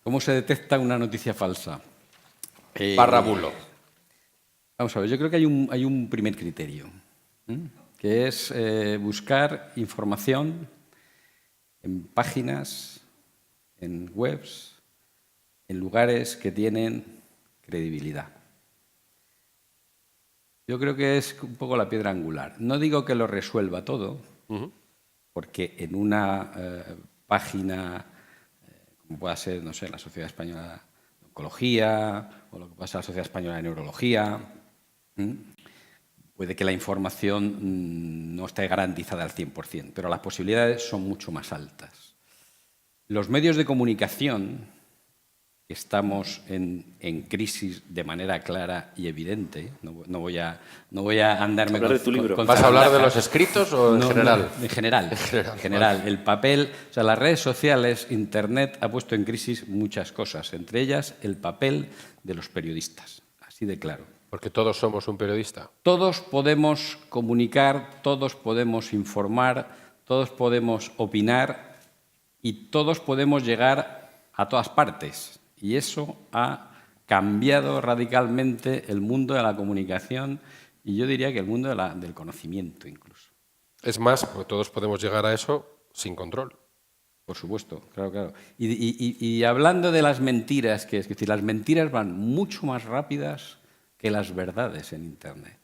¿Cómo se detecta una noticia falsa? Barra bulo. Vamos a ver, yo creo que hay un primer criterio, que es buscar información en páginas, en webs, en lugares que tienen credibilidad. Yo creo que es un poco la piedra angular. No digo que lo resuelva todo, porque en una página, como pueda ser, no sé, la Sociedad Española de Oncología o lo que pasa en la Sociedad Española de Neurología, puede que la información no esté garantizada al 100%, pero las posibilidades son mucho más altas. Los medios de comunicación, estamos en crisis de manera clara y evidente. No voy a andarme hablar de tu libro. ¿Vas a hablar de los escritos o en general? En general. El papel, o sea, las redes sociales, Internet ha puesto en crisis muchas cosas, entre ellas el papel de los periodistas, así de claro. Porque todos somos un periodista. Todos podemos comunicar, todos podemos informar, todos podemos opinar y todos podemos llegar a todas partes. Y eso ha cambiado radicalmente el mundo de la comunicación y yo diría que el mundo del conocimiento incluso. Es más, porque todos podemos llegar a eso sin control. Por supuesto, claro. Y hablando de las mentiras, es decir, las mentiras van mucho más rápidas que las verdades en Internet.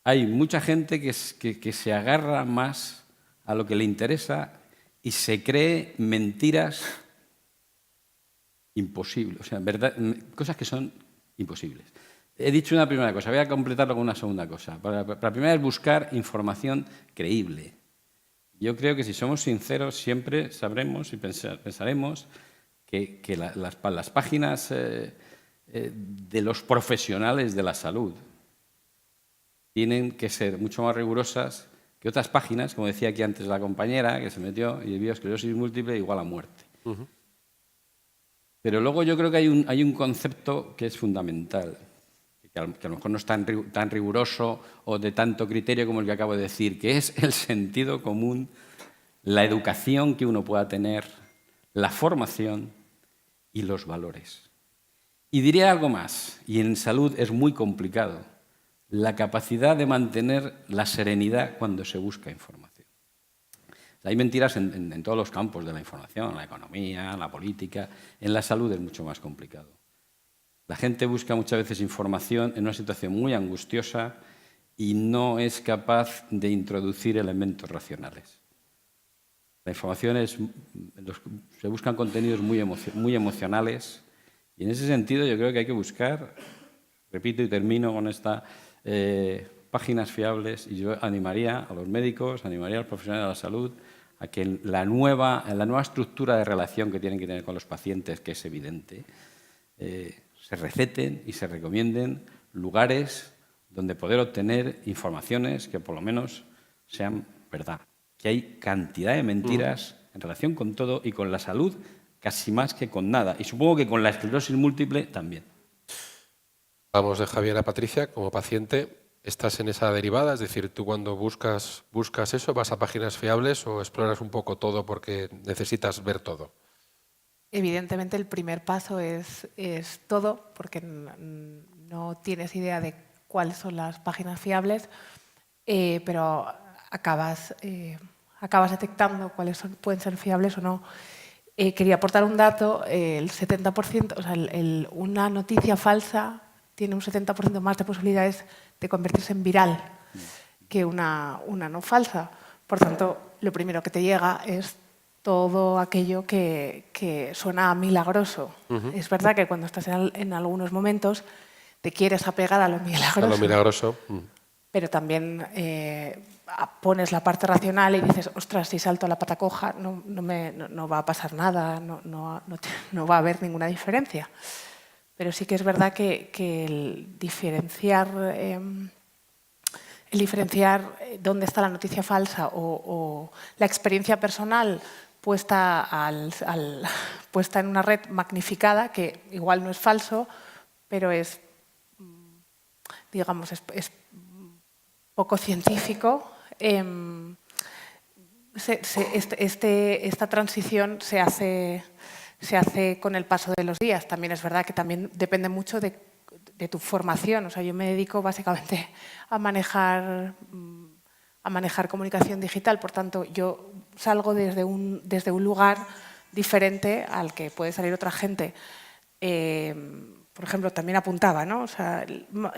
Hay mucha gente que se agarra más a lo que le interesa y se cree mentiras imposibles, o sea, cosas que son imposibles. He dicho una primera cosa, voy a completarlo con una segunda cosa. La primera es buscar información creíble. Yo creo que si somos sinceros siempre sabremos y pensaremos que las páginas de los profesionales de la salud tienen que ser mucho más rigurosas que otras páginas, como decía aquí antes la compañera, que se metió y vio esclerosis múltiple igual a muerte. Pero luego yo creo que hay un concepto que es fundamental, que a lo mejor no es tan riguroso o de tanto criterio como el que acabo de decir, que es el sentido común, la educación que uno pueda tener, la formación y los valores. Y diré algo más, y en salud es muy complicado, la capacidad de mantener la serenidad cuando se busca información. Hay mentiras en todos los campos de la información, la economía, la política. En la salud es mucho más complicado. La gente busca muchas veces información en una situación muy angustiosa y no es capaz de introducir elementos racionales. La información se buscan contenidos muy emocionales y en ese sentido yo creo que hay que buscar, repito y termino con esta, páginas fiables y yo animaría a los médicos, animaría a los profesionales de la salud a que en la nueva estructura de relación que tienen que tener con los pacientes, que es evidente, se receten y se recomienden lugares donde poder obtener informaciones que por lo menos sean verdad. Que hay cantidad de mentiras en relación con todo y con la salud casi más que con nada. Y supongo que con la esclerosis múltiple también. Vamos de Javier a Patricia, como paciente, ¿estás en esa derivada? Es decir, tú cuando buscas eso, ¿vas a páginas fiables o exploras un poco todo porque necesitas ver todo? Evidentemente el primer paso es todo, porque no tienes idea de cuáles son las páginas fiables, pero acabas detectando cuáles pueden ser fiables o no. Quería aportar un dato, el 70%, o sea, una noticia falsa tiene un 70% más de posibilidades de convertirse en viral que una no falsa. Por tanto, lo primero que te llega es todo aquello que suena milagroso. Es verdad que cuando estás en algunos momentos te quieres apegar a lo milagroso. A lo milagroso. Pero también pones la parte racional y dices, ostras, si salto a la pata coja no va a pasar nada, no va a haber ninguna diferencia. Pero sí que es verdad que el diferenciar dónde está la noticia falsa o la experiencia personal puesta en una red magnificada, que igual no es falso, pero es, digamos, es poco científico. Esta transición se hace se hace con el paso de los días. También es verdad que también depende mucho de tu formación. O sea, yo me dedico básicamente a manejar comunicación digital, por tanto, yo salgo desde un lugar diferente al que puede salir otra gente. Por ejemplo, también apuntaba, ¿no? O sea,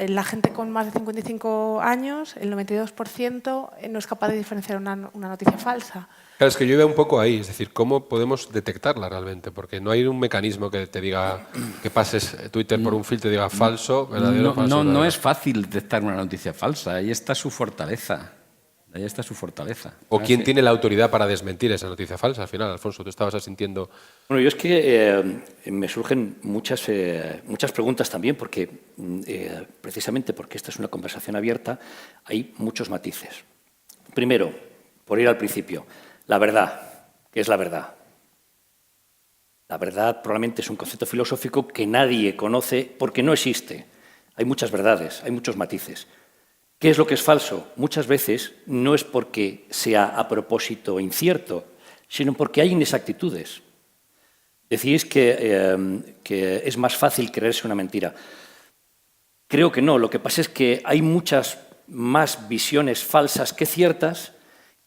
la gente con más de 55 años, el 92% no es capaz de diferenciar una noticia falsa. Claro, es que yo iba un poco ahí, es decir, ¿cómo podemos detectarla realmente? Porque no hay un mecanismo que te diga, que pases Twitter por un filtro y diga falso, verdadero, falso. No es fácil detectar una noticia falsa, ahí está su fortaleza. Ahí está su fortaleza. ¿O quién tiene la autoridad para desmentir esa noticia falsa? Al final, Alfonso, tú estabas asintiendo. Bueno, yo es que me surgen muchas preguntas también, porque precisamente porque esta es una conversación abierta, hay muchos matices. Primero, por ir al principio, la verdad. ¿Qué es la verdad? La verdad probablemente es un concepto filosófico que nadie conoce porque no existe. Hay muchas verdades, hay muchos matices. ¿Qué es lo que es falso? Muchas veces no es porque sea a propósito incierto, sino porque hay inexactitudes. Decís que es más fácil creerse una mentira. Creo que no. Lo que pasa es que hay muchas más visiones falsas que ciertas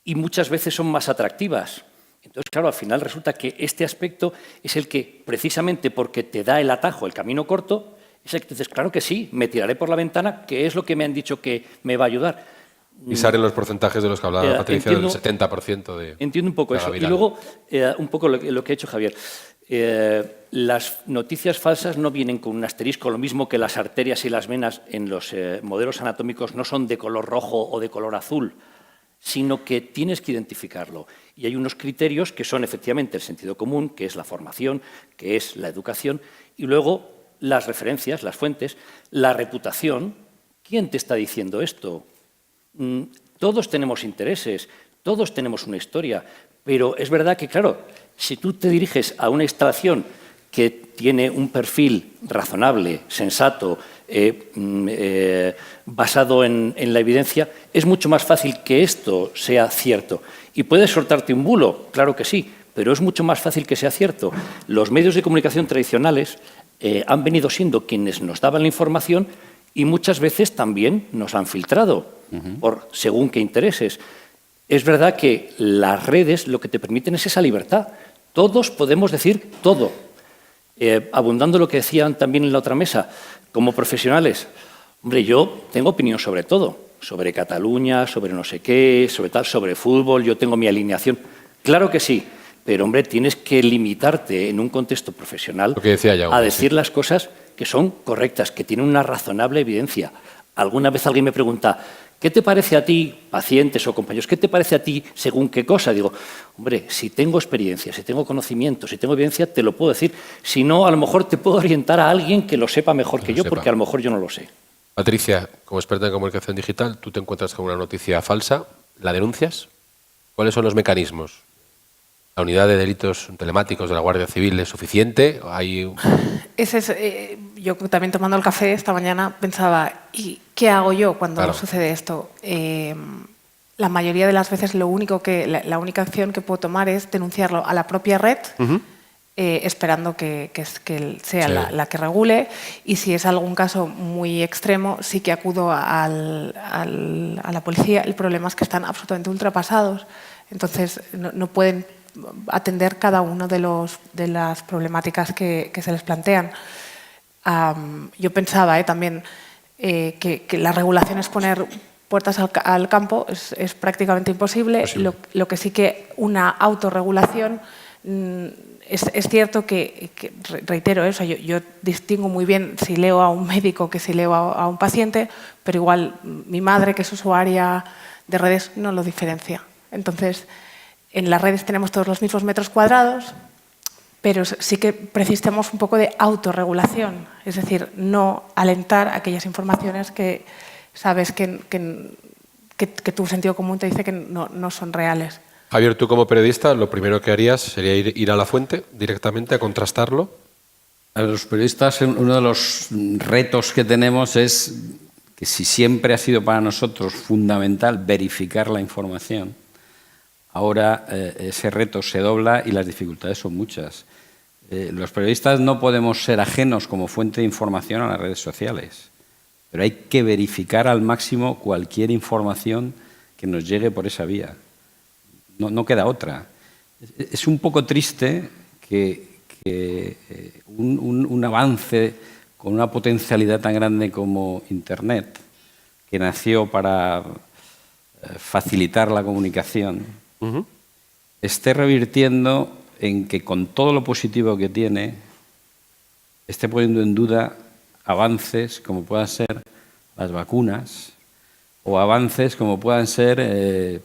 y muchas veces son más atractivas. Entonces, claro, al final resulta que este aspecto es el que, precisamente porque te da el atajo, el camino corto, es el que dices, claro que sí, me tiraré por la ventana, que es lo que me han dicho que me va a ayudar. Y salen los porcentajes de los que hablaba Patricia, del 70% de. Entiendo un poco eso. viral. Y luego, un poco lo que ha hecho Javier. Las noticias falsas no vienen con un asterisco, lo mismo que las arterias y las venas en los modelos anatómicos no son de color rojo o de color azul, sino que tienes que identificarlo. Y hay unos criterios que son efectivamente el sentido común, que es la formación, que es la educación, y luego las referencias, las fuentes, la reputación. ¿Quién te está diciendo esto? Todos tenemos intereses, todos tenemos una historia, pero es verdad que, claro, si tú te diriges a una instalación que tiene un perfil razonable, sensato, basado en la evidencia, es mucho más fácil que esto sea cierto. ¿Y puedes soltarte un bulo? Claro que sí, pero es mucho más fácil que sea cierto. Los medios de comunicación tradicionales han venido siendo quienes nos daban la información y muchas veces también nos han filtrado por según qué intereses. Es verdad que las redes lo que te permiten es esa libertad. Todos podemos decir todo. Abundando lo que decían también en la otra mesa, como profesionales, hombre, yo tengo opinión sobre todo, sobre Cataluña, sobre no sé qué, sobre tal, sobre fútbol, yo tengo mi alineación. Claro que sí. Pero, hombre, tienes que limitarte en un contexto profesional a decir las cosas que son correctas, que tienen una razonable evidencia. Alguna vez alguien me pregunta, ¿qué te parece a ti, pacientes o compañeros, qué te parece a ti según qué cosa? Digo, hombre, si tengo experiencia, si tengo conocimiento, si tengo evidencia, te lo puedo decir. Si no, a lo mejor te puedo orientar a alguien que lo sepa mejor que yo, porque a lo mejor yo no lo sé. Patricia, como experta en comunicación digital, tú te encuentras con una noticia falsa, ¿la denuncias? ¿Cuáles son los mecanismos? ¿La unidad de delitos telemáticos de la Guardia Civil es suficiente? Yo también tomando el café esta mañana pensaba, ¿y qué hago yo cuando sucede esto? La mayoría de las veces la única acción que puedo tomar es denunciarlo a la propia red, esperando que sea la que regule, y si es algún caso muy extremo, sí que acudo a la policía. El problema es que están absolutamente ultrapasados, entonces no pueden atender cada uno de las problemáticas que se les plantean. Yo pensaba también que la regulación es poner puertas al campo, es prácticamente imposible. Lo que sí que una autorregulación, es cierto que reitero eso, yo distingo muy bien si leo a un médico que si leo a un paciente, pero igual mi madre, que es usuaria de redes, no lo diferencia. Entonces, en las redes tenemos todos los mismos metros cuadrados, pero sí que precisamos un poco de autorregulación, es decir, no alentar aquellas informaciones que sabes que tu sentido común te dice que no son reales. Javier, tú como periodista, lo primero que harías sería ir a la fuente directamente a contrastarlo. A los periodistas, uno de los retos que tenemos es que si siempre ha sido para nosotros fundamental verificar la información, ahora ese reto se dobla y las dificultades son muchas. Los periodistas no podemos ser ajenos como fuente de información a las redes sociales, pero hay que verificar al máximo cualquier información que nos llegue por esa vía. No queda otra. Es un poco triste que un avance con una potencialidad tan grande como Internet, que nació para facilitar la comunicación, esté revirtiendo en que con todo lo positivo que tiene, esté poniendo en duda avances como puedan ser las vacunas o avances como puedan ser,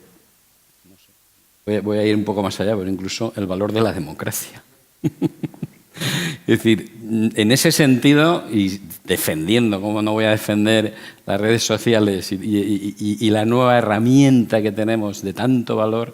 voy a ir un poco más allá, pero incluso el valor de la democracia. Es decir, en ese sentido, y defendiendo, como no voy a defender las redes sociales y la nueva herramienta que tenemos de tanto valor,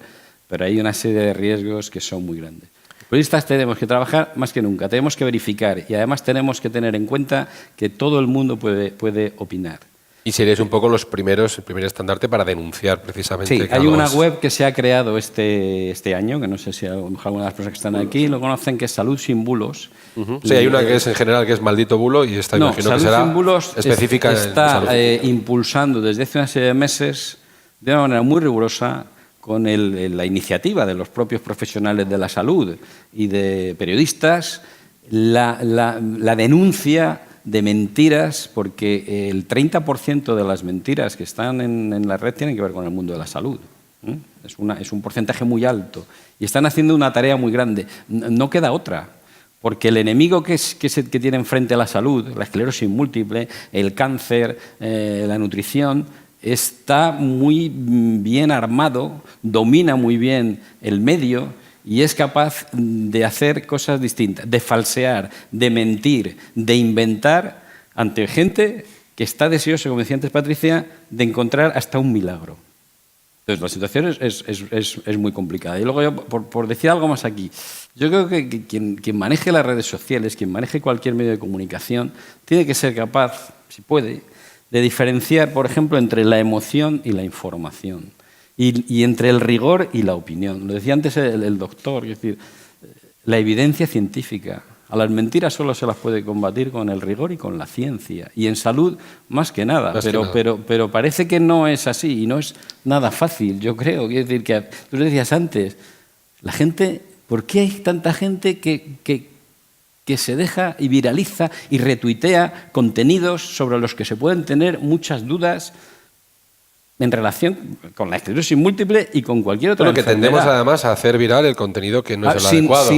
pero hay una serie de riesgos que son muy grandes. Los periodistas tenemos que trabajar más que nunca, tenemos que verificar y además tenemos que tener en cuenta que todo el mundo puede opinar. Y seréis un poco el primer estandarte para denunciar precisamente. Sí, hay una web que se ha creado este año, que no sé si alguna de las personas que están aquí lo conocen, que es Salud sin bulos. Sí, hay una que es en general, que es Maldito Bulo, y esta imagino que será Salud sin bulos específica. Está impulsando desde hace una serie de meses, de una manera muy rigurosa, con la iniciativa de los propios profesionales de la salud y de periodistas, la denuncia de mentiras, porque el 30% de las mentiras que están en la red tienen que ver con el mundo de la salud. Es un porcentaje muy alto. Y están haciendo una tarea muy grande. No queda otra, porque el enemigo que tiene enfrente a la salud, la esclerosis múltiple, el cáncer, la nutrición, está muy bien armado, domina muy bien el medio y es capaz de hacer cosas distintas, de falsear, de mentir, de inventar ante gente que está deseosa, como decía antes Patricia, de encontrar hasta un milagro. Entonces, la situación es muy complicada. Y luego yo, por decir algo más aquí, yo creo que quien maneje las redes sociales, quien maneje cualquier medio de comunicación, tiene que ser capaz, si puede, de diferenciar, por ejemplo, entre la emoción y la información. Y entre el rigor y la opinión. Lo decía antes el doctor, es decir, la evidencia científica. A las mentiras solo se las puede combatir con el rigor y con la ciencia. Y en salud, más que nada. Pero parece que no es así y no es nada fácil, yo creo. Es decir, que tú lo decías antes, la gente, ¿por qué hay tanta gente que se deja y viraliza y retuitea contenidos sobre los que se pueden tener muchas dudas en relación con la esclerosis múltiple y con cualquier otra enfermedad? Tendemos además a hacer viral el contenido que no es el adecuado.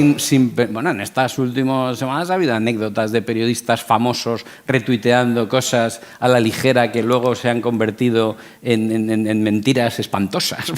Bueno, en estas últimas semanas ha habido anécdotas de periodistas famosos retuiteando cosas a la ligera que luego se han convertido en mentiras espantosas,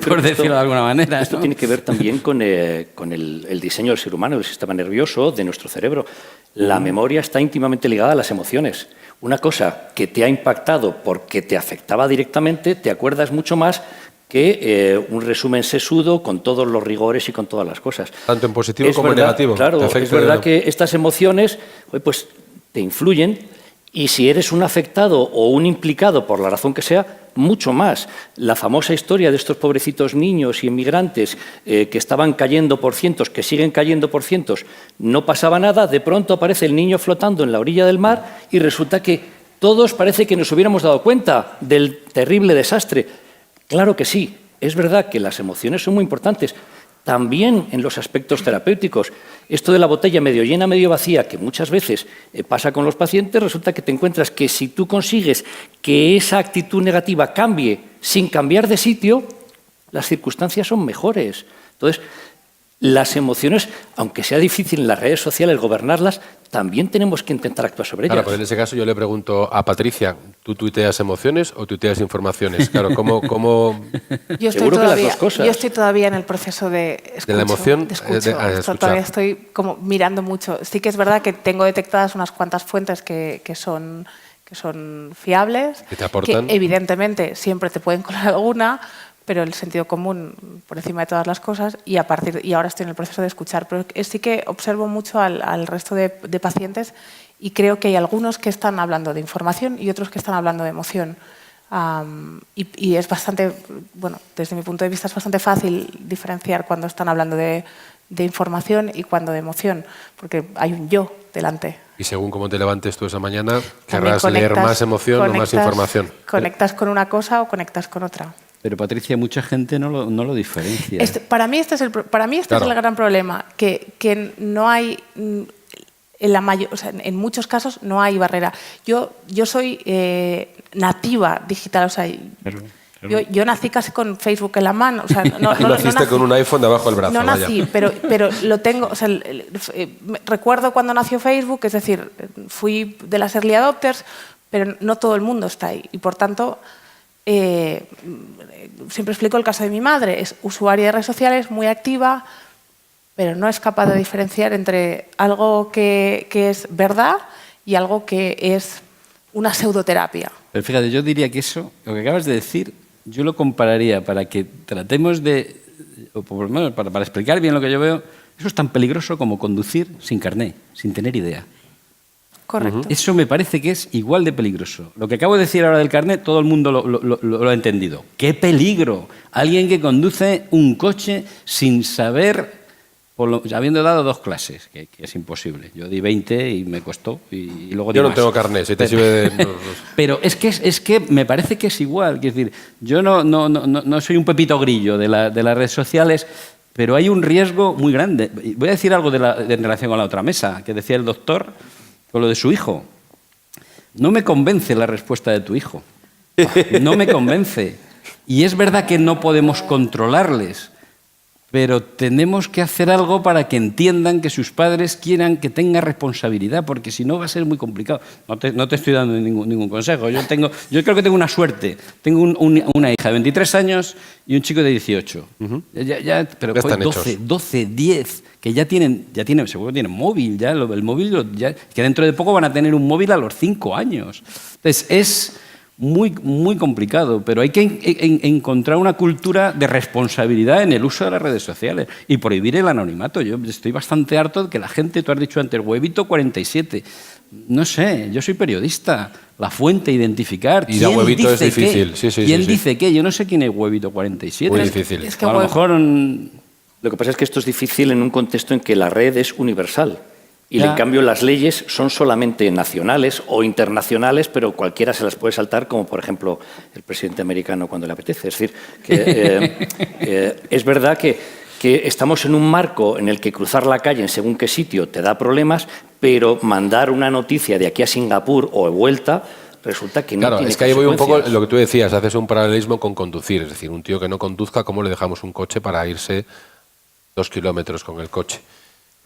por decirlo de alguna manera. Esto tiene que ver también con el diseño del ser humano, del sistema nervioso, de nuestro cerebro. La memoria está íntimamente ligada a las emociones. Una cosa que te ha impactado porque te afectaba directamente, te acuerdas mucho más que un resumen sesudo con todos los rigores y con todas las cosas. Tanto en positivo como en negativo. Claro, es verdad que estas emociones pues, te influyen y si eres un afectado o un implicado, por la razón que sea, mucho más. La famosa historia de estos pobrecitos niños y inmigrantes que estaban cayendo por cientos, que siguen cayendo por cientos, no pasaba nada, de pronto aparece el niño flotando en la orilla del mar y resulta que todos parece que nos hubiéramos dado cuenta del terrible desastre. Claro que sí, es verdad que las emociones son muy importantes, también en los aspectos terapéuticos. Esto de la botella medio llena, medio vacía, que muchas veces pasa con los pacientes, resulta que te encuentras que si tú consigues que esa actitud negativa cambie sin cambiar de sitio, las circunstancias son mejores. Entonces, las emociones, aunque sea difícil en las redes sociales gobernarlas, también tenemos que intentar actuar sobre ellas. Claro, pues en ese caso yo le pregunto a Patricia, ¿tú tuiteas emociones o tuiteas informaciones? Claro, ¿cómo? Seguro que las dos cosas. Yo estoy todavía en el proceso de escucho. ¿De la emoción? Todavía estoy como mirando mucho. Sí que es verdad que tengo detectadas unas cuantas fuentes que son fiables. ¿Que te aportan? Que evidentemente siempre te pueden colar alguna, pero el sentido común por encima de todas las cosas y ahora estoy en el proceso de escuchar. Pero sí que observo mucho al resto de pacientes y creo que hay algunos que están hablando de información y otros que están hablando de emoción. Y es bastante, bueno, desde mi punto de vista es bastante fácil diferenciar cuando están hablando de de información y cuándo de emoción, porque hay un yo delante. Y según cómo te levantes tú esa mañana, También querrás leer más emoción o más información. Conectas con una cosa o conectas con otra. Pero Patricia, mucha gente no lo diferencia. Para mí este es el gran problema, que no hay, en muchos casos no hay barrera. Yo soy nativa digital, o sea, yo nací casi con Facebook en la mano. O sea, no naciste nací, con un iPhone debajo del brazo. No nací, pero lo tengo. O sea, recuerdo cuando nació Facebook, es decir, fui de las early adopters, pero no todo el mundo está ahí. Y por tanto, siempre explico el caso de mi madre. Es usuaria de redes sociales, muy activa, pero no es capaz de diferenciar entre algo que es verdad y algo que es una pseudoterapia. Pero fíjate, yo diría que eso, lo que acabas de decir, yo lo compararía para que tratemos de, o por lo menos para explicar bien lo que yo veo, eso es tan peligroso como conducir sin carné, sin tener idea. Correcto. Eso me parece que es igual de peligroso. Lo que acabo de decir ahora del carnet, todo el mundo lo ha entendido. ¡Qué peligro! Alguien que conduce un coche sin saber, habiendo dado 2 clases, que es imposible. Yo di 20 y me costó y luego di Yo no más. tengo carnet, si te sirve de... Pero es que me parece que es igual. Es decir, yo no soy un pepito grillo de las redes sociales, pero hay un riesgo muy grande. Voy a decir algo en relación con la otra mesa, que decía el doctor, con lo de su hijo. No me convence la respuesta de tu hijo. No me convence. Y es verdad que no podemos controlarles, pero tenemos que hacer algo para que entiendan que sus padres quieran que tenga responsabilidad, porque si no va a ser muy complicado. No te estoy dando ningún consejo. Yo creo que tengo una suerte. Tengo una hija de 23 años y un chico de 18. Pero Ya están 12, 10, que ya tienen, seguro que tienen móvil. El móvil, que dentro de poco van a tener un móvil a los 5 años. Entonces, es muy, muy complicado, pero hay que encontrar una cultura de responsabilidad en el uso de las redes sociales y prohibir el anonimato. Yo estoy bastante harto de que la gente, tú has dicho antes, huevito 47, no sé, yo soy periodista, la fuente, identificar. Y la huevito es difícil. ¿Quién dice qué? Yo no sé quién es huevito 47. Muy difícil. Es que a lo mejor... Lo que pasa es que esto es difícil en un contexto en que la red es universal. Y Ya. en cambio las leyes son solamente nacionales o internacionales, pero cualquiera se las puede saltar, como por ejemplo el presidente americano cuando le apetece. Es decir, que es verdad que estamos en un marco en el que cruzar la calle en según qué sitio te da problemas, pero mandar una noticia de aquí a Singapur o de vuelta resulta que no Claro, tiene es que ahí voy un poco consecuencias. lo que tú decías, haces un paralelismo con conducir. Es decir, un tío que no conduzca, ¿cómo le dejamos un coche para irse 2 kilómetros con el coche?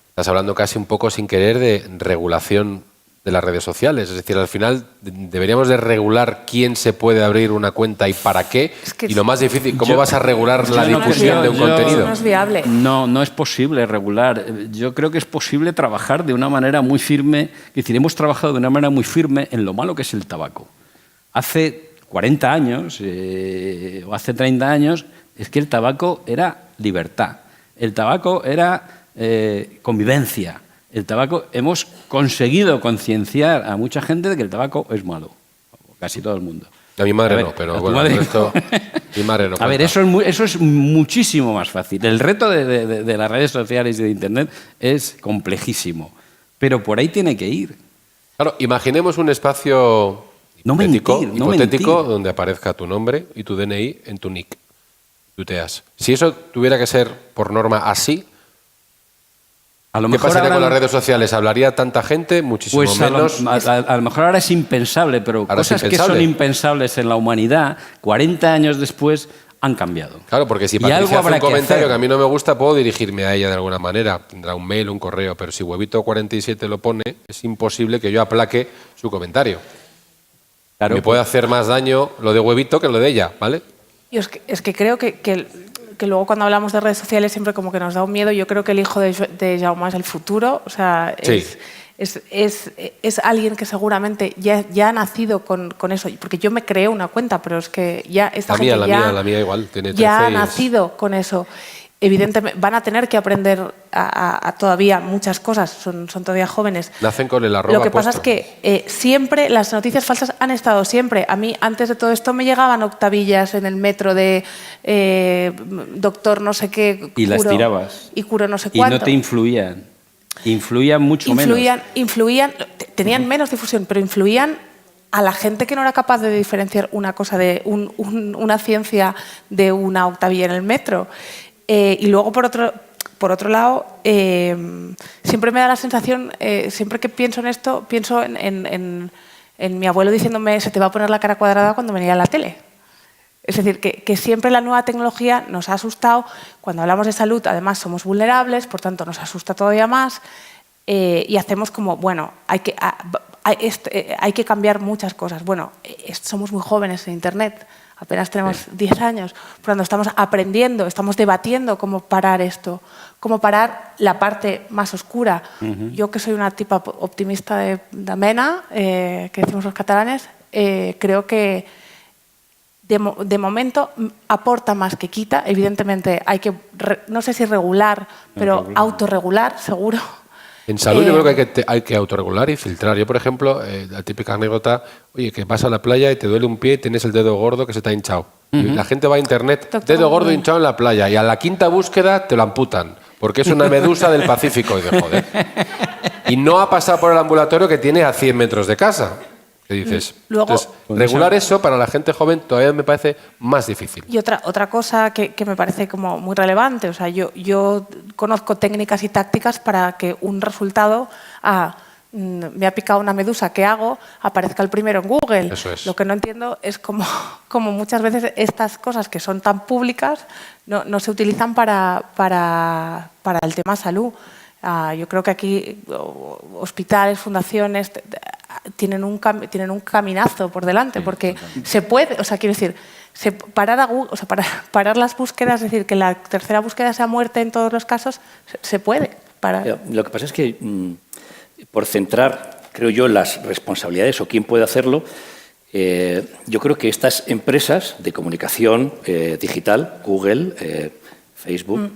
Estás hablando casi un poco sin querer de regulación de las redes sociales. Es decir, al final deberíamos de regular quién se puede abrir una cuenta y para qué. Y lo más difícil, ¿cómo vas a regular la difusión de un contenido? No es viable. No es posible regular. Yo creo que es posible trabajar de una manera muy firme. Es decir, hemos trabajado de una manera muy firme en lo malo que es el tabaco. Hace 40 años o hace 30 años es que el tabaco era libertad. El tabaco era convivencia. El tabaco, hemos conseguido concienciar a mucha gente de que el tabaco es malo. Casi todo el mundo. A mi madre A ver, no, pero a tu bueno, madre esto, mi madre no. A ver, eso es muchísimo más fácil. El reto de las redes sociales y de Internet es complejísimo, pero por ahí tiene que ir. Claro, imaginemos un espacio hipotético mentir. donde aparezca tu nombre y tu DNI en tu nick. Tuteas. Si eso tuviera que ser por norma así, A lo ¿qué mejor pasaría ahora con las redes sociales? ¿Hablaría tanta gente? Muchísimo pues menos. a lo mejor ahora es impensable, pero Ahora es cosas que impensable. son impensables en la humanidad, 40 años después, han cambiado. Claro, porque si Y algo Patricia hace habrá un que comentario hacer. que a mí no me gusta, puedo dirigirme a ella de alguna manera. Tendrá un mail, un correo, pero si Huevito 47 lo pone, es imposible que yo aplaque su comentario. Claro, Me puede hacer más daño lo de Huevito que lo de ella, ¿vale? Y es que creo que luego cuando hablamos de redes sociales siempre como que nos da un miedo. Yo creo que el hijo de Jaume es el futuro. O sea, Sí. es alguien que seguramente ya ha nacido con eso. Porque yo me creé una cuenta, pero es que ya esta La gente mía igual, tiene 13 ya ha y nacido con eso. evidentemente van a tener que aprender a todavía muchas cosas, son todavía jóvenes. Nacen con el arroba Lo que pasa puesto. es que siempre las noticias falsas han estado siempre. A mí, antes de todo esto, me llegaban octavillas en el metro de doctor no sé qué. Y las tirabas. Y curo no sé Y cuánto. no te influían. Influían mucho menos. Tenían menos difusión, pero influían a la gente que no era capaz de diferenciar una cosa de una ciencia de una octavilla en el metro. Y luego, por otro lado, siempre me da la sensación, siempre que pienso en esto, pienso en mi abuelo diciéndome se te va a poner la cara cuadrada cuando venía a la tele. Es decir, que siempre la nueva tecnología nos ha asustado. Cuando hablamos de salud, además, somos vulnerables, por tanto, nos asusta todavía más. Y hacemos como, bueno, hay que cambiar muchas cosas. Bueno, somos muy jóvenes en Internet. Apenas tenemos 10 años, cuando estamos aprendiendo, estamos debatiendo cómo parar esto, cómo parar la parte más oscura. Yo, que soy una tipa optimista de mena, que decimos los catalanes, creo que de momento aporta más que quita. Evidentemente hay que, no sé si regular, pero autorregular, seguro. En salud yo creo que hay que autorregular y filtrar. Yo, por ejemplo, la típica anécdota, oye, que vas a la playa y te duele un pie y tienes el dedo gordo que se te ha hinchado. Y la gente va a internet, dedo gordo hinchado en la playa, y a la quinta búsqueda te lo amputan, porque es una medusa del Pacífico. Y de joder. Y no ha pasado por el ambulatorio que tiene a 100 metros de casa. ¿Qué dices? Luego, entonces, regular eso para la gente joven todavía me parece más difícil. Y otra cosa que me parece como muy relevante, o sea, yo conozco técnicas y tácticas para que un resultado, me ha picado una medusa, ¿qué hago?, aparezca el primero en Google. Eso es. Lo que no entiendo es como muchas veces estas cosas que son tan públicas no se utilizan para el tema salud. Yo creo que aquí hospitales, fundaciones tienen un caminazo por delante, porque se puede, o sea, quiero decir, parar las búsquedas, es decir, que la tercera búsqueda sea muerte en todos los casos, se puede parar. Lo que pasa es que, por centrar, creo yo, las responsabilidades o quién puede hacerlo, yo creo que estas empresas de comunicación digital, Google, Facebook,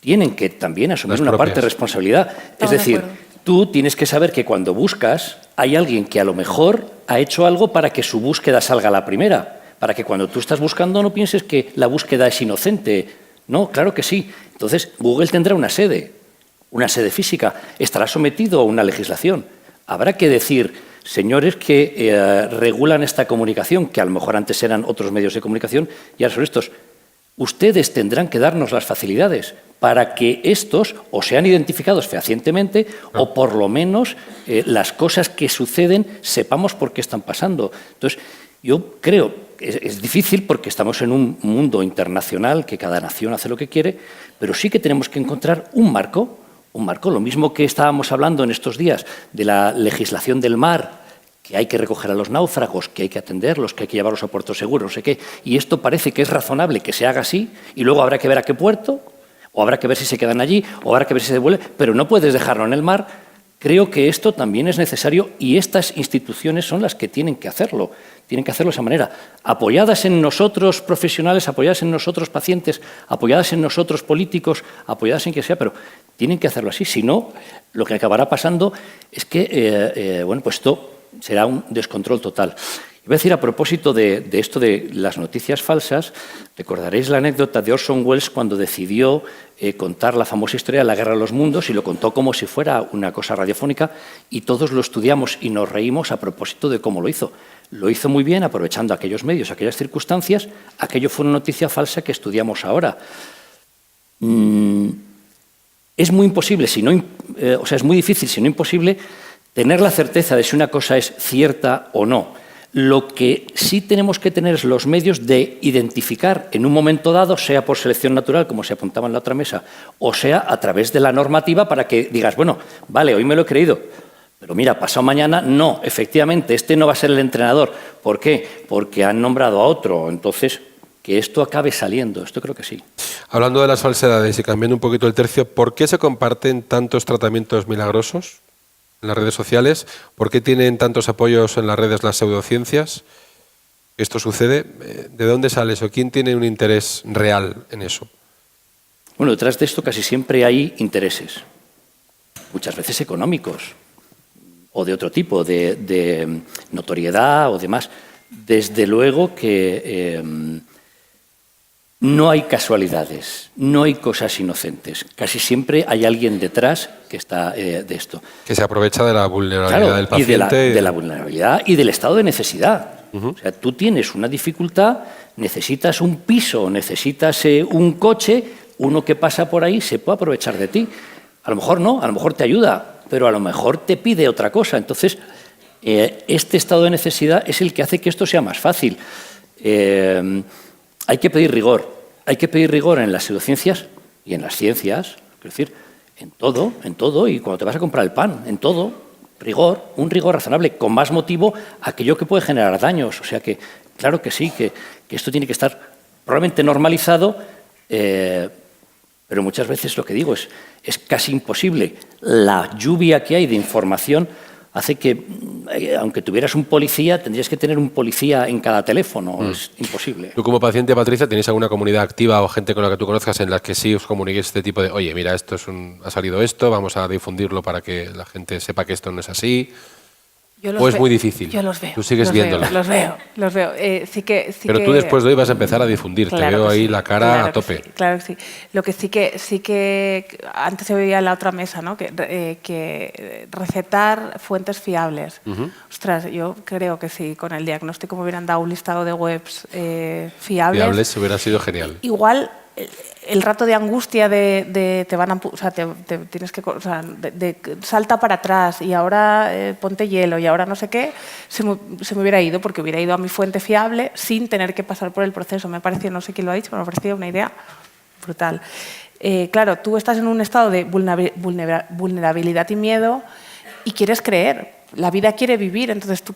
tienen que también asumir una parte de responsabilidad. Es decir, tú tienes que saber que cuando buscas hay alguien que a lo mejor ha hecho algo para que su búsqueda salga a la primera, para que cuando tú estás buscando no pienses que la búsqueda es inocente. No, claro que sí. Entonces, Google tendrá una sede física, estará sometido a una legislación. Habrá que decir, señores que regulan esta comunicación, que a lo mejor antes eran otros medios de comunicación y ahora son estos, ustedes tendrán que darnos las facilidades para que estos o sean identificados fehacientemente o por lo menos las cosas que suceden sepamos por qué están pasando. Entonces, yo creo que es difícil porque estamos en un mundo internacional que cada nación hace lo que quiere, pero sí que tenemos que encontrar un marco, lo mismo que estábamos hablando en estos días de la legislación del mar, que hay que recoger a los náufragos, que hay que atenderlos, que hay que llevarlos a puertos seguros, no sé qué, y esto parece que es razonable que se haga así, y luego habrá que ver a qué puerto, o habrá que ver si se quedan allí, o habrá que ver si se devuelven, pero no puedes dejarlo en el mar. Creo que esto también es necesario y estas instituciones son las que tienen que hacerlo de esa manera, apoyadas en nosotros profesionales, apoyadas en nosotros pacientes, apoyadas en nosotros políticos, apoyadas en quien sea, pero tienen que hacerlo así, si no, lo que acabará pasando es que, bueno, pues esto será un descontrol total. Y voy a decir, a propósito de esto de las noticias falsas, recordaréis la anécdota de Orson Welles cuando decidió contar la famosa historia de la Guerra de los Mundos y lo contó como si fuera una cosa radiofónica y todos lo estudiamos y nos reímos a propósito de cómo lo hizo. Lo hizo muy bien, aprovechando aquellos medios, aquellas circunstancias. Aquello fue una noticia falsa que estudiamos ahora. Es muy imposible, es muy difícil, si no imposible, tener la certeza de si una cosa es cierta o no. Lo que sí tenemos que tener es los medios de identificar en un momento dado, sea por selección natural, como se apuntaba en la otra mesa, o sea a través de la normativa para que digas, bueno, vale, hoy me lo he creído, pero mira, pasado mañana, no, efectivamente, este no va a ser el entrenador. ¿Por qué? Porque han nombrado a otro. Entonces, que esto acabe saliendo, esto creo que sí. Hablando de las falsedades y cambiando un poquito el tercio, ¿por qué se comparten tantos tratamientos milagrosos en las redes sociales? ¿Por qué tienen tantos apoyos en las redes las pseudociencias? ¿Esto sucede? ¿De dónde sale eso? ¿Quién tiene un interés real en eso? Bueno, detrás de esto casi siempre hay intereses, muchas veces económicos o de otro tipo, de notoriedad o demás. Desde luego que no hay casualidades, no hay cosas inocentes. Casi siempre hay alguien detrás que está de esto. Que se aprovecha de la vulnerabilidad del paciente. Y de la vulnerabilidad y del estado de necesidad. O sea, tú tienes una dificultad, necesitas un piso, necesitas un coche, uno que pasa por ahí se puede aprovechar de ti. A lo mejor no, a lo mejor te ayuda, pero a lo mejor te pide otra cosa. Entonces, este estado de necesidad es el que hace que esto sea más fácil. Hay que pedir rigor en las pseudociencias y en las ciencias, es decir, en todo, y cuando te vas a comprar el pan, en todo, rigor, un rigor razonable, con más motivo aquello que puede generar daños. O sea que, claro que sí, que esto tiene que estar probablemente normalizado, pero muchas veces lo que digo es casi imposible. La lluvia que hay de información hace que, aunque tuvieras un policía, tendrías que tener un policía en cada teléfono. Es imposible. Tú como paciente, Patricia, ¿tenéis alguna comunidad activa o gente con la que tú conozcas en la que sí os comuniquéis este tipo de, oye, mira, ha salido esto, vamos a difundirlo para que la gente sepa que esto no es así? ¿O es muy difícil? Yo los veo. Tú sigues viéndolo. Los veo. Pero tú después de hoy vas a empezar a difundir. Claro, te veo ahí sí, la cara claro a tope. Sí, claro que sí. Lo que sí que antes se veía en la otra mesa, ¿no? que recetar fuentes fiables. Ostras, yo creo que si con el diagnóstico me hubieran dado un listado de webs fiables Hubiera sido genial. Igual el rato de angustia de te van a, o sea, te tienes que, o sea, salta para atrás y ahora ponte hielo y ahora no sé qué, se me hubiera ido, porque hubiera ido a mi fuente fiable sin tener que pasar por el proceso. Me pareció, no sé quién lo ha dicho, pero me ha parecido una idea brutal. Claro, tú estás en un estado de vulnerabilidad y miedo y quieres creer. La vida quiere vivir, entonces tú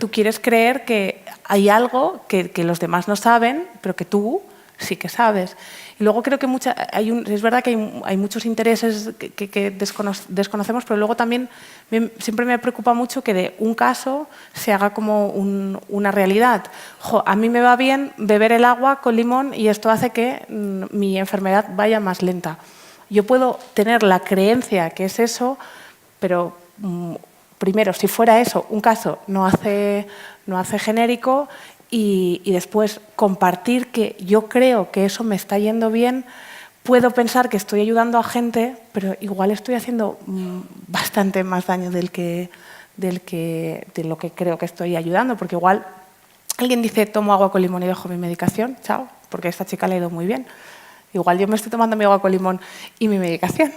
quieres creer que hay algo que los demás no saben, pero que tú sí que sabes. Y luego creo que es verdad que hay muchos intereses que desconocemos, pero luego también siempre me preocupa mucho que de un caso se haga como una realidad. A mí me va bien beber el agua con limón y esto hace que mi enfermedad vaya más lenta. Yo puedo tener la creencia que es eso, pero primero, si fuera eso, un caso no hace genérico. Y después compartir que yo creo que eso me está yendo bien, puedo pensar que estoy ayudando a gente, pero igual estoy haciendo bastante más daño de lo que creo que estoy ayudando, porque igual alguien dice tomo agua con limón y dejo mi medicación, chao, porque a esta chica le ha ido muy bien. Igual yo me estoy tomando mi agua con limón y mi medicación.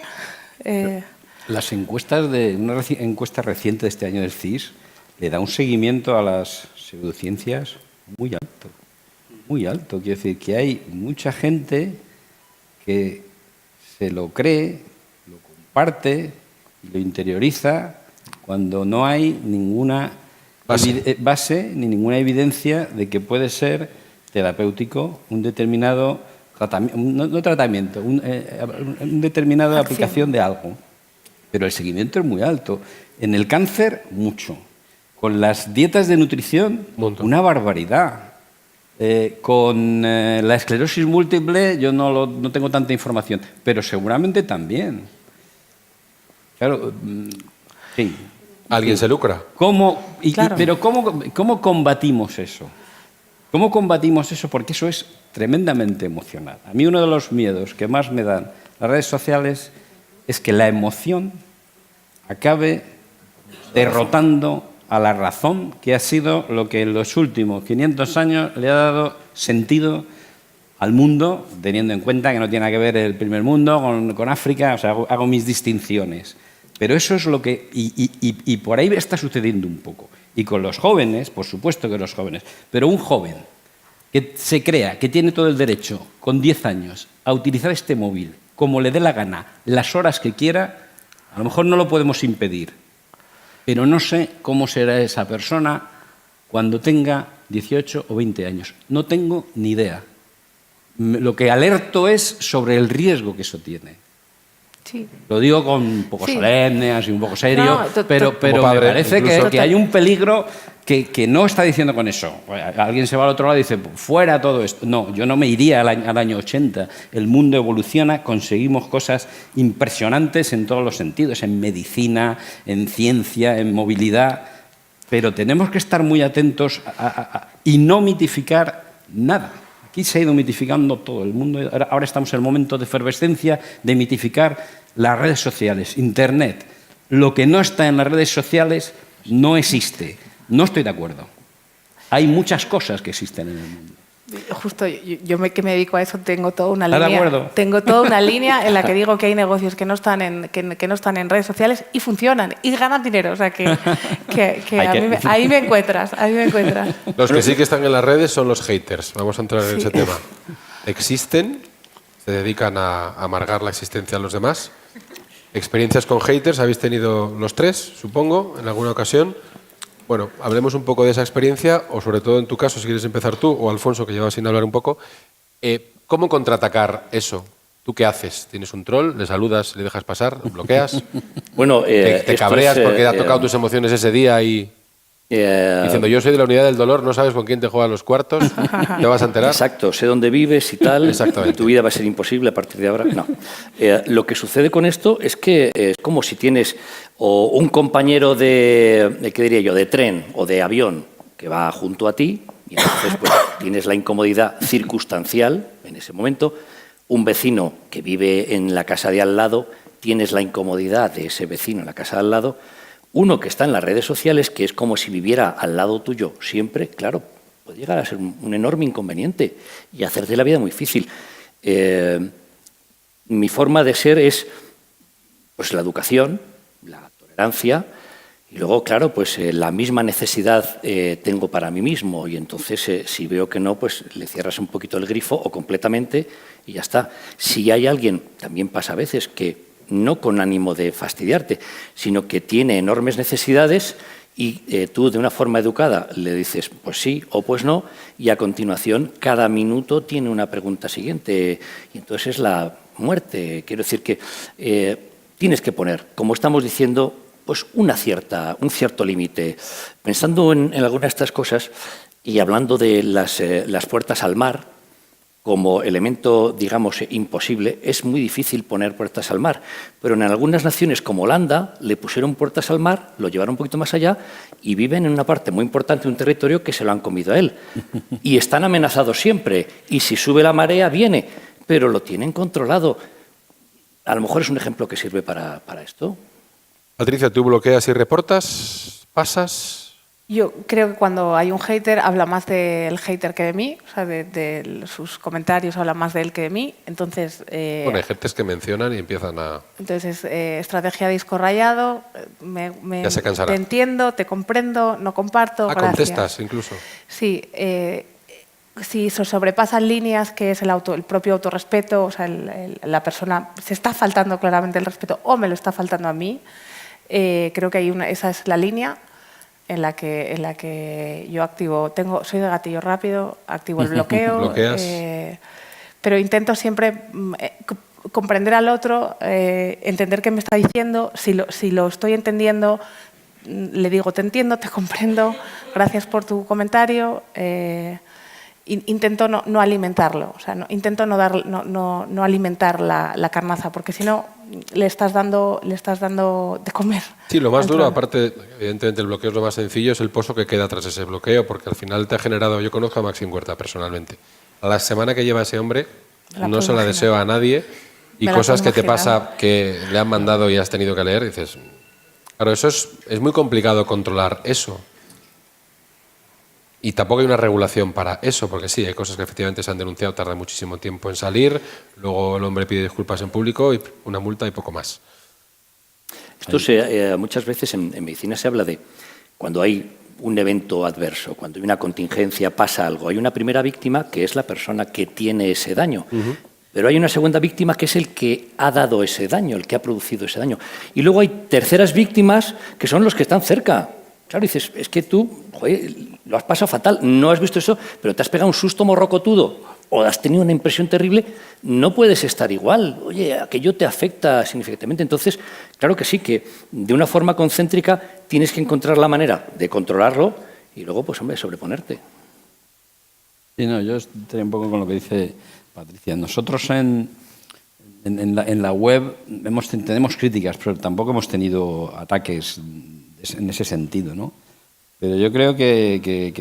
Las encuestas de una encuesta reciente de este año del CIS le da un seguimiento a las pseudociencias muy alto, muy alto. Quiero decir que hay mucha gente que se lo cree, lo comparte, lo interioriza cuando no hay ninguna base ni ninguna evidencia de que puede ser terapéutico un determinado tratamiento, un determinada aplicación de algo. Pero el seguimiento es muy alto. En el cáncer, mucho. Con las dietas de nutrición, una barbaridad. Con la esclerosis múltiple, yo no tengo tanta información, pero seguramente también. Claro, sí. ¿Alguien se lucra? Claro. Pero ¿cómo combatimos eso? ¿Cómo combatimos eso? Porque eso es tremendamente emocional. A mí uno de los miedos que más me dan las redes sociales es que la emoción acabe derrotando a la razón, que ha sido lo que en los últimos 500 años le ha dado sentido al mundo, teniendo en cuenta que no tiene nada que ver el primer mundo con África. O sea, hago mis distinciones. Pero eso es lo que... Y por ahí está sucediendo un poco. Y con los jóvenes, por supuesto que los jóvenes, pero un joven que se crea que tiene todo el derecho, con 10 años, a utilizar este móvil como le dé la gana, las horas que quiera, a lo mejor no lo podemos impedir. Pero no sé cómo será esa persona cuando tenga 18 o 20 años. No tengo ni idea. Lo que alerto es sobre el riesgo que eso tiene. Sí. Lo digo con un poco solemne, así un poco serio, No, pero como me padre, parece incluso. que hay un peligro que no está diciendo con eso. Alguien se va al otro lado y dice, fuera todo esto. No, yo no me iría al año 80. El mundo evoluciona, conseguimos cosas impresionantes en todos los sentidos, en medicina, en ciencia, en movilidad, pero tenemos que estar muy atentos y no mitificar nada. Aquí se ha ido mitificando todo el mundo. Ahora estamos en el momento de efervescencia de mitificar las redes sociales, Internet. Lo que no está en las redes sociales no existe. No estoy de acuerdo. Hay muchas cosas que existen en el mundo. Justo que me dedico a eso tengo toda una ¿Estás de línea. acuerdo? Tengo toda una línea en la que digo que hay negocios que no están en redes sociales y funcionan y ganan dinero. O sea que ahí me encuentras. Los que sí que están en las redes son los haters. Vamos a entrar en ese tema. Existen, se dedican a amargar la existencia a los demás. Experiencias con haters habéis tenido los tres, supongo, en alguna ocasión. Bueno, hablemos un poco de esa experiencia, o sobre todo en tu caso, si quieres empezar tú, o Alfonso, que lleva sin hablar un poco. ¿Cómo contraatacar eso? ¿Tú qué haces? ¿Tienes un troll? ¿Le saludas? ¿Le dejas pasar? ¿Lo bloqueas? Bueno, ¿Te cabreas porque ha tocado tus emociones ese día y diciendo yo soy de la unidad del dolor, no sabes con quién te juegan los cuartos, te vas a enterar? Exacto, sé dónde vives y tal. Exactamente. Tu vida va a ser imposible a partir de ahora. No. Lo que sucede con esto es que es como si tienes o un compañero ¿qué diría yo?, de tren o de avión que va junto a ti y entonces pues, tienes la incomodidad circunstancial en ese momento. Un vecino que vive en la casa de al lado, tienes la incomodidad de ese vecino en la casa de al lado. Uno que está en las redes sociales, que es como si viviera al lado tuyo siempre, claro, puede llegar a ser un enorme inconveniente y hacerte la vida muy difícil. Mi forma de ser es pues, la educación, la tolerancia y luego, claro, pues la misma necesidad tengo para mí mismo y entonces si veo que no, pues le cierras un poquito el grifo o completamente y ya está. Si hay alguien, también pasa a veces que no con ánimo de fastidiarte, sino que tiene enormes necesidades y tú de una forma educada le dices pues sí o pues no y a continuación cada minuto tiene una pregunta siguiente y entonces es la muerte. Quiero decir que tienes que poner, como estamos diciendo, pues un cierto límite. Pensando en algunas de estas cosas y hablando de las puertas al mar, como elemento, digamos, imposible, es muy difícil poner puertas al mar. Pero en algunas naciones como Holanda le pusieron puertas al mar, lo llevaron un poquito más allá y viven en una parte muy importante de un territorio que se lo han comido a él. Y están amenazados siempre. Y si sube la marea, viene. Pero lo tienen controlado. A lo mejor es un ejemplo que sirve para esto. Patricia, ¿tú bloqueas y reportas? ¿Pasas? Yo creo que cuando hay un hater habla más del hater que de mí, o sea, de sus comentarios habla más de él que de mí. Entonces, bueno, hay gentes que mencionan y empiezan a... Entonces, estrategia de disco rayado, Ya se cansará. te entiendo, te comprendo, no comparto, gracias. Contestas incluso. Sí, si se sobrepasan líneas, que es el propio autorrespeto, o sea, la persona se está faltando claramente el respeto o me lo está faltando a mí, creo que esa es la línea en la que yo activo, soy de gatillo rápido, activo el bloqueo, ¿Bloqueas? Pero intento siempre comprender al otro, entender qué me está diciendo, si lo estoy entendiendo, le digo te entiendo, te comprendo, gracias por tu comentario, intento no alimentarlo, o sea, intento no alimentar la carnaza, porque si no le estás dando de comer. Sí, lo más duro, aparte, evidentemente el bloqueo es lo más sencillo, es el pozo que queda tras ese bloqueo, porque al final te ha generado, yo conozco a Maxim Huerta personalmente, a la semana que lleva ese hombre no se la deseo a nadie y cosas que te pasa que le han mandado y has tenido que leer, dices, claro, eso es muy complicado controlar eso. Y tampoco hay una regulación para eso, porque sí, hay cosas que efectivamente se han denunciado, tarda muchísimo tiempo en salir, luego el hombre pide disculpas en público y una multa y poco más. Esto muchas veces en medicina se habla de cuando hay un evento adverso, cuando hay una contingencia, pasa algo. Hay una primera víctima que es la persona que tiene ese daño, pero hay una segunda víctima que es el que ha dado ese daño, el que ha producido ese daño. Y luego hay terceras víctimas que son los que están cerca. Claro, dices, es que tú, joder, lo has pasado fatal, no has visto eso, pero te has pegado un susto morrocotudo o has tenido una impresión terrible, no puedes estar igual. Oye, aquello te afecta significativamente. Entonces, claro que sí, que de una forma concéntrica tienes que encontrar la manera de controlarlo Y luego, pues hombre, sobreponerte. Sí, no, yo estoy un poco con lo que dice Patricia. Nosotros en la web tenemos críticas, pero tampoco hemos tenido ataques en ese sentido, ¿no? Pero yo creo que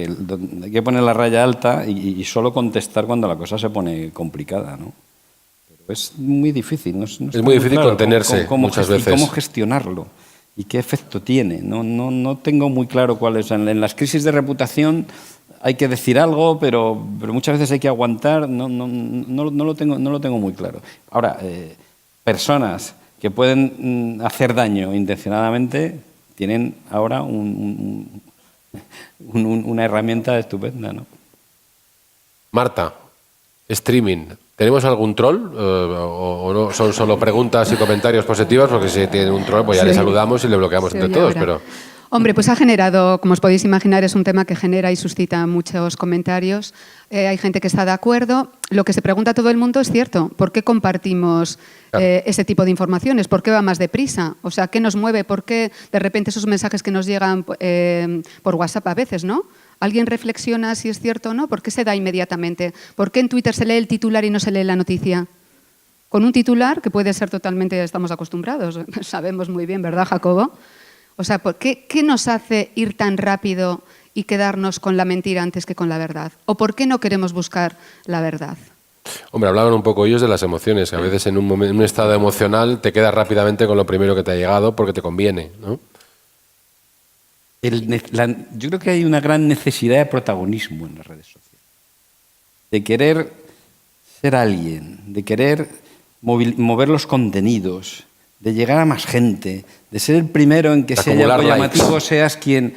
hay que poner la raya alta y solo contestar cuando la cosa se pone complicada, ¿no? Pero es muy difícil. No está muy difícil claro contenerse muchas veces. ¿Cómo gestionarlo? ¿Y qué efecto tiene? No tengo muy claro cuál es. En las crisis de reputación hay que decir algo, pero muchas veces hay que aguantar. No lo tengo muy claro. Ahora, personas que pueden hacer daño intencionadamente tienen ahora una herramienta estupenda, ¿no? Marta, streaming. ¿Tenemos algún troll o no? ¿Son solo preguntas y comentarios positivos? Porque si tiene un troll, pues ya le saludamos y le bloqueamos entre todos. Pero... Hombre, pues ha generado, como os podéis imaginar, es un tema que genera y suscita muchos comentarios. Hay gente que está de acuerdo. Lo que se pregunta todo el mundo es cierto. ¿Por qué compartimos ese tipo de informaciones? ¿Por qué va más deprisa? O sea, ¿qué nos mueve? ¿Por qué de repente esos mensajes que nos llegan por WhatsApp a veces, ¿no? ¿Alguien reflexiona si es cierto o no? ¿Por qué se da inmediatamente? ¿Por qué en Twitter se lee el titular y no se lee la noticia? Con un titular que puede ser totalmente, estamos acostumbrados, sabemos muy bien, ¿verdad, Jacobo? O sea, ¿qué nos hace ir tan rápido y quedarnos con la mentira antes que con la verdad? ¿O por qué no queremos buscar la verdad? Hombre, hablaban un poco ellos de las emociones, que a veces en un estado emocional te quedas rápidamente con lo primero que te ha llegado porque te conviene, ¿no? Yo creo que hay una gran necesidad de protagonismo en las redes sociales. De querer ser alguien, de querer mover los contenidos, de llegar a más gente, de ser el primero en que sea algo llamativo, seas quien...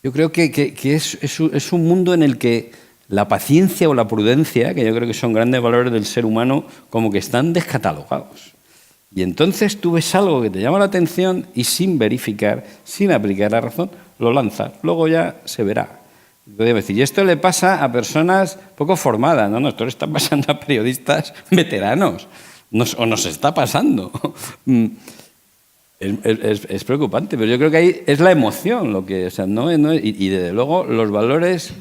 Yo creo que es un mundo en el que la paciencia o la prudencia, que yo creo que son grandes valores del ser humano, como que están descatalogados. Y entonces tú ves algo que te llama la atención y sin verificar, sin aplicar la razón, lo lanzas. Luego ya se verá. Y esto le pasa a personas poco formadas. No, esto le está pasando a periodistas veteranos. O nos está pasando. Es preocupante, pero yo creo que ahí es la emoción lo que... O sea, y desde luego los valores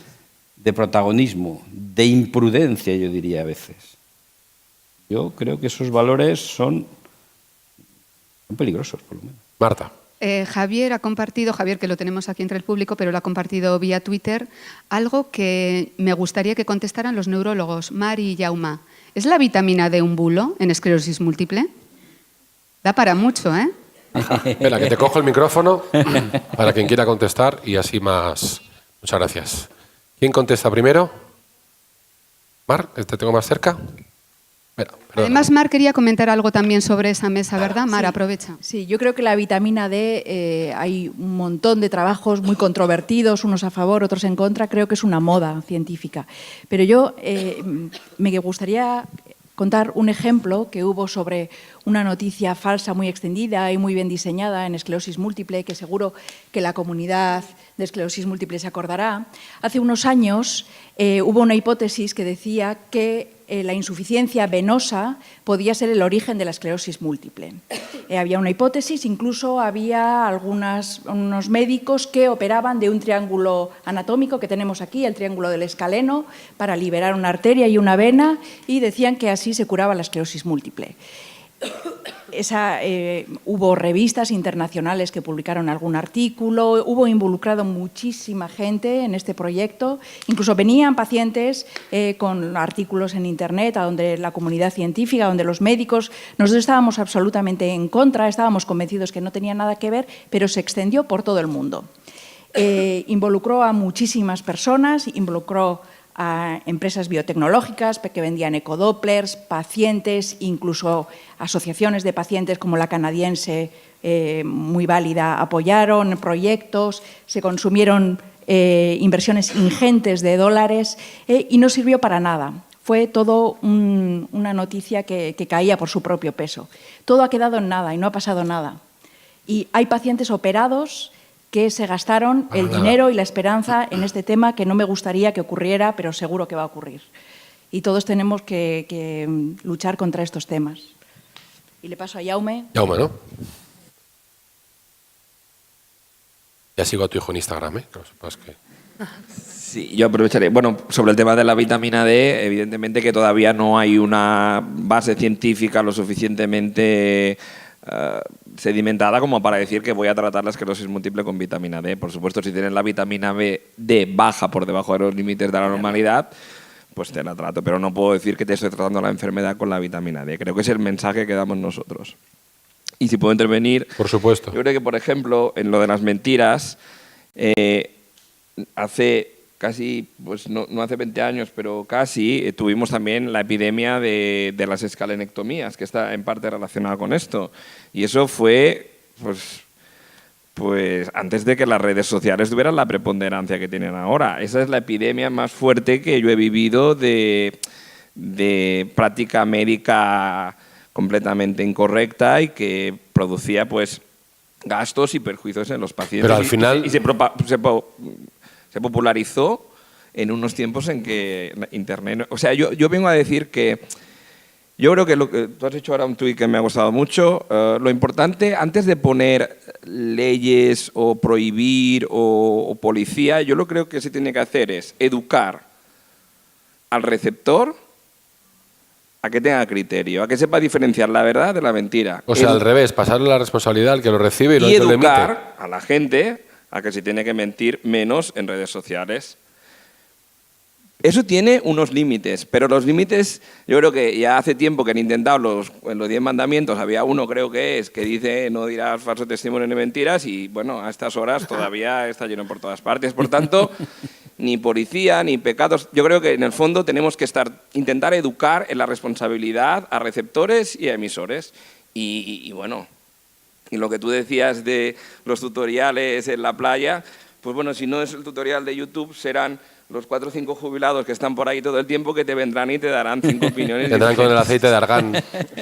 de protagonismo, de imprudencia, yo diría a veces. Yo creo que esos valores son peligrosos, por lo menos. Marta. Javier ha compartido, Javier que lo tenemos aquí entre el público, pero lo ha compartido vía Twitter, algo que me gustaría que contestaran los neurólogos, Mari y Jauma. ¿Es la vitamina D un bulo en esclerosis múltiple? Da para mucho, ¿eh? Espera, que te cojo el micrófono para quien quiera contestar y así más. Muchas gracias. ¿Quién contesta primero? Mar, te tengo más cerca. Además, Mar quería comentar algo también sobre esa mesa, ¿verdad? Mar, sí, aprovecha. Sí, yo creo que la vitamina D, hay un montón de trabajos muy controvertidos, unos a favor, otros en contra, creo que es una moda científica. Pero yo me gustaría contar un ejemplo que hubo sobre una noticia falsa muy extendida y muy bien diseñada en esclerosis múltiple, que seguro que la comunidad de esclerosis múltiple se acordará. Hace unos años hubo una hipótesis que decía que la insuficiencia venosa podía ser el origen de la esclerosis múltiple. Había una hipótesis, incluso había unos médicos que operaban de un triángulo anatómico que tenemos aquí, el triángulo del escaleno, para liberar una arteria y una vena, y decían que así se curaba la esclerosis múltiple. Hubo revistas internacionales que publicaron algún artículo, hubo involucrado muchísima gente en este proyecto, incluso venían pacientes con artículos en Internet, a donde la comunidad científica, donde los médicos, nosotros estábamos absolutamente en contra, estábamos convencidos que no tenía nada que ver, pero se extendió por todo el mundo. Involucró a muchísimas personas, involucró a empresas biotecnológicas que vendían ecodopplers, pacientes, incluso asociaciones de pacientes como la canadiense, muy válida, apoyaron proyectos, se consumieron inversiones ingentes de dólares y no sirvió para nada. Fue todo una noticia que caía por su propio peso. Todo ha quedado en nada y no ha pasado nada. Y hay pacientes operados que se gastaron el dinero y la esperanza en este tema que no me gustaría que ocurriera, pero seguro que va a ocurrir. Y todos tenemos que luchar contra estos temas. Y le paso a Jaume. Jaume, ¿no? Ya sigo a tu hijo en Instagram, ¿eh? Que lo sepas que... Sí, yo aprovecharé. Bueno, sobre el tema de la vitamina D, evidentemente que todavía no hay una base científica lo suficientemente sedimentada como para decir que voy a tratar la esclerosis múltiple con vitamina D. Por supuesto, si tienes la vitamina D baja por debajo de los límites de la normalidad, pues te la trato. Pero no puedo decir que te estoy tratando la enfermedad con la vitamina D. Creo que es el mensaje que damos nosotros. Y si puedo intervenir... Por supuesto. Yo creo que, por ejemplo, en lo de las mentiras, hace casi, pues no hace 20 años, pero casi, tuvimos también la epidemia de las escalenectomías, que está en parte relacionada con esto. Y eso fue, pues antes de que las redes sociales tuvieran la preponderancia que tienen ahora. Esa es la epidemia más fuerte que yo he vivido de práctica médica completamente incorrecta y que producía, pues, gastos y perjuicios en los pacientes. Pero al final... Y se popularizó en unos tiempos en que Internet... O sea, yo vengo a decir que yo creo que lo que tú has hecho ahora un tuit que me ha gustado mucho, lo importante, antes de poner leyes o prohibir o policía, yo lo creo que se tiene que hacer es educar al receptor a que tenga criterio, a que sepa diferenciar la verdad de la mentira. O sea, al revés, pasarle la responsabilidad al que lo recibe y no al que lo emite. Educar a la gente a que se tiene que mentir menos en redes sociales. Eso tiene unos límites, pero los límites, yo creo que ya hace tiempo que han intentado, en los 10 mandamientos, había uno, creo que es, que dice no dirás falso testimonio ni mentiras, y bueno, a estas horas todavía está lleno por todas partes. Por tanto, ni policía, ni pecados. Yo creo que en el fondo tenemos que intentar educar en la responsabilidad a receptores y a emisores. Y bueno, y lo que tú decías de los tutoriales en la playa, pues bueno, si no es el tutorial de YouTube, serán los 4 o 5 jubilados que están por ahí todo el tiempo que te vendrán y te darán 5 opiniones. Te darán con el aceite de argán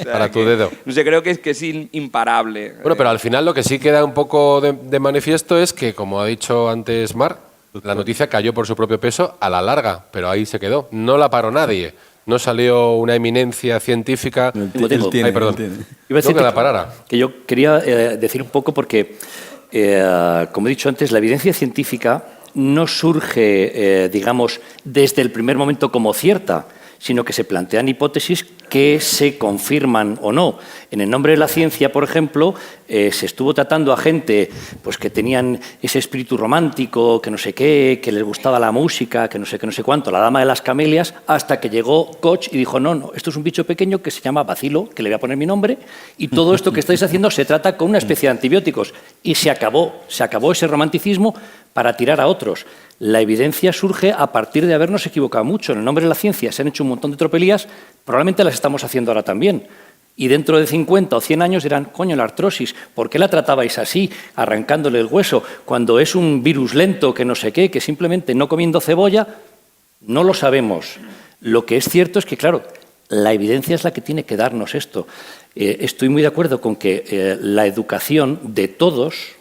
para tu dedo. No sé, creo que es imparable. Bueno, pero al final lo que sí queda un poco de manifiesto es que, como ha dicho antes Mar, la noticia cayó por su propio peso a la larga, pero ahí se quedó. No la paró nadie. No salió una eminencia científica. Ay, perdón. Iba a decir que la parara. Que yo quería decir un poco porque, como he dicho antes, la evidencia científica no surge, digamos, desde el primer momento como cierta, sino que se plantean hipótesis que se confirman o no. En el nombre de la ciencia, por ejemplo, se estuvo tratando a gente pues, que tenían ese espíritu romántico, que no sé qué, que les gustaba la música, que no sé cuánto, la dama de las camelias, hasta que llegó Koch y dijo, no, esto es un bicho pequeño que se llama bacilo, que le voy a poner mi nombre, y todo esto que estáis haciendo se trata con una especie de antibióticos. Y se acabó ese romanticismo para tirar a otros. La evidencia surge a partir de habernos equivocado mucho. En el nombre de la ciencia se han hecho un montón de tropelías, probablemente las estamos haciendo ahora también. Y dentro de 50 o 100 años dirán, coño, la artrosis, ¿por qué la tratabais así, arrancándole el hueso, cuando es un virus lento, que no sé qué, que simplemente no comiendo cebolla? No lo sabemos. Lo que es cierto es que, claro, la evidencia es la que tiene que darnos esto. Estoy muy de acuerdo con que la educación de todos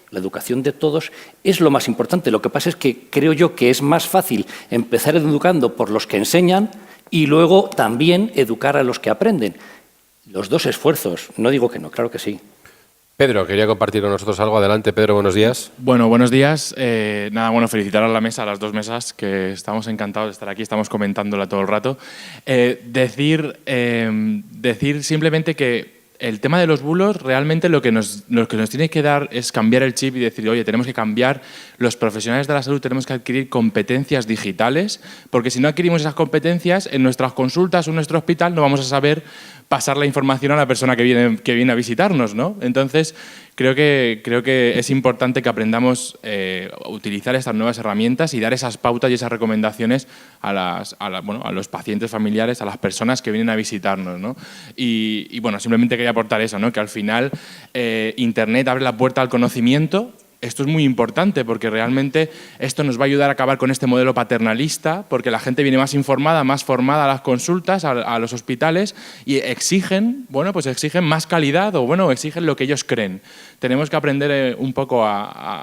es lo más importante. Lo que pasa es que creo yo que es más fácil empezar educando por los que enseñan y luego también educar a los que aprenden. Los dos esfuerzos. No digo que no, claro que sí. Pedro, quería compartir con nosotros algo. Adelante, Pedro, buenos días. Bueno, buenos días. Felicitar a la mesa, a las dos mesas, que estamos encantados de estar aquí, estamos comentándola todo el rato. Decir simplemente que el tema de los bulos realmente lo que nos tiene que dar es cambiar el chip y decir, oye, tenemos que cambiar, los profesionales de la salud tenemos que adquirir competencias digitales, porque si no adquirimos esas competencias, en nuestras consultas o en nuestro hospital no vamos a saber pasar la información a la persona que viene a visitarnos, ¿no? Entonces, creo que es importante que aprendamos a utilizar estas nuevas herramientas y dar esas pautas y esas recomendaciones a los pacientes familiares, a las personas que vienen a visitarnos, ¿no? Y bueno, simplemente quería aportar eso, ¿no? Que al final Internet abre la puerta al conocimiento. Esto es muy importante porque realmente esto nos va a ayudar a acabar con este modelo paternalista, porque la gente viene más informada, más formada a las consultas, a los hospitales y exigen más calidad o exigen lo que ellos creen. tenemos que aprender un poco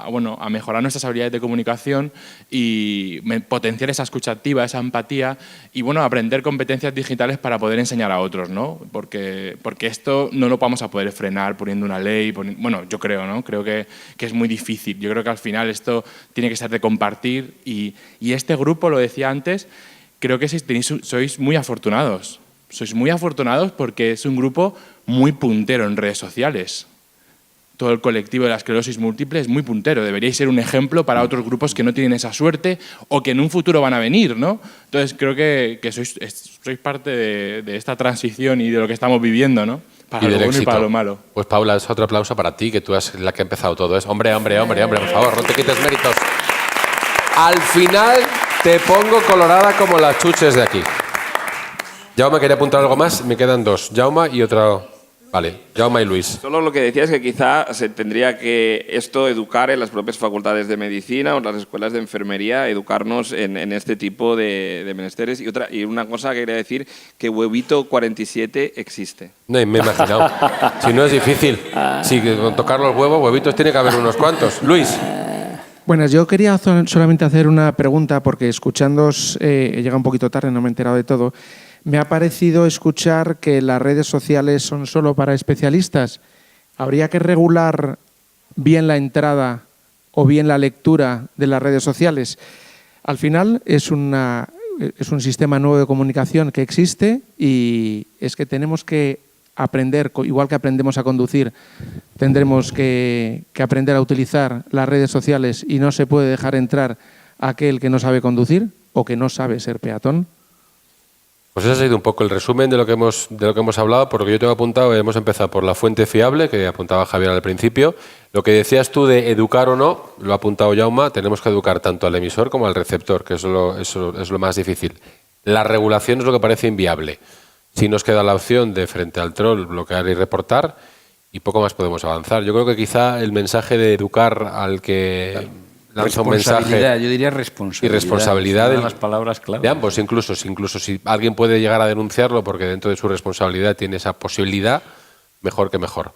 bueno, a mejorar nuestras habilidades de comunicación y potenciar esa escucha activa, esa empatía y bueno, aprender competencias digitales para poder enseñar a otros, ¿no? Porque esto no lo vamos a poder frenar poniendo una ley, bueno, yo creo, ¿no? Creo que es muy difícil. Yo creo que al final esto tiene que ser de compartir y este grupo, lo decía antes, creo que sois muy afortunados. Sois muy afortunados porque es un grupo muy puntero en redes sociales. Todo el colectivo de la esclerosis múltiple es muy puntero. Deberíais ser un ejemplo para otros grupos que no tienen esa suerte o que en un futuro van a venir, ¿no? Entonces creo que sois parte de esta transición y de lo que estamos viviendo, ¿no? Para lo bueno y para lo malo. Pues Paula, es otro aplauso para ti, que tú eres la que ha empezado todo. Hombre, por favor, no te quites méritos. Al final te pongo colorada como las chuches de aquí. Jaume, ¿quería apuntar algo más? Me quedan dos. Jaume y otro... Vale, Jaume y Luis. Solo lo que decía es que quizá se tendría que educar en las propias facultades de medicina o en las escuelas de enfermería, educarnos en este tipo de menesteres. Y una cosa que quería decir, que Huevito 47 existe. No, me he imaginado. Si no es difícil. Si con tocar los huevos, huevitos tiene que haber unos cuantos. Luis. Bueno, yo quería solamente hacer una pregunta, porque escuchándoos, he llegado un poquito tarde, no me he enterado de todo. Me ha parecido escuchar que las redes sociales son solo para especialistas. ¿Habría que regular bien la entrada o bien la lectura de las redes sociales? Al final es un sistema nuevo de comunicación que existe y es que tenemos que aprender, igual que aprendemos a conducir, tendremos que aprender a utilizar las redes sociales y no se puede dejar entrar a aquel que no sabe conducir o que no sabe ser peatón. Pues ese ha sido un poco el resumen de lo que hemos hablado, por lo que yo tengo apuntado. Hemos empezado por la fuente fiable, que apuntaba Javier al principio. Lo que decías tú de educar o no, lo ha apuntado Jaume, tenemos que educar tanto al emisor como al receptor, que eso es lo más difícil. La regulación es lo que parece inviable. Si nos queda la opción de, frente al troll, bloquear y reportar, y poco más podemos avanzar. Yo creo que quizá el mensaje de educar al que... lanza un mensaje, yo diría responsabilidad. Y responsabilidad de las palabras clave. De ambos, incluso si alguien puede llegar a denunciarlo porque dentro de su responsabilidad tiene esa posibilidad, mejor que mejor.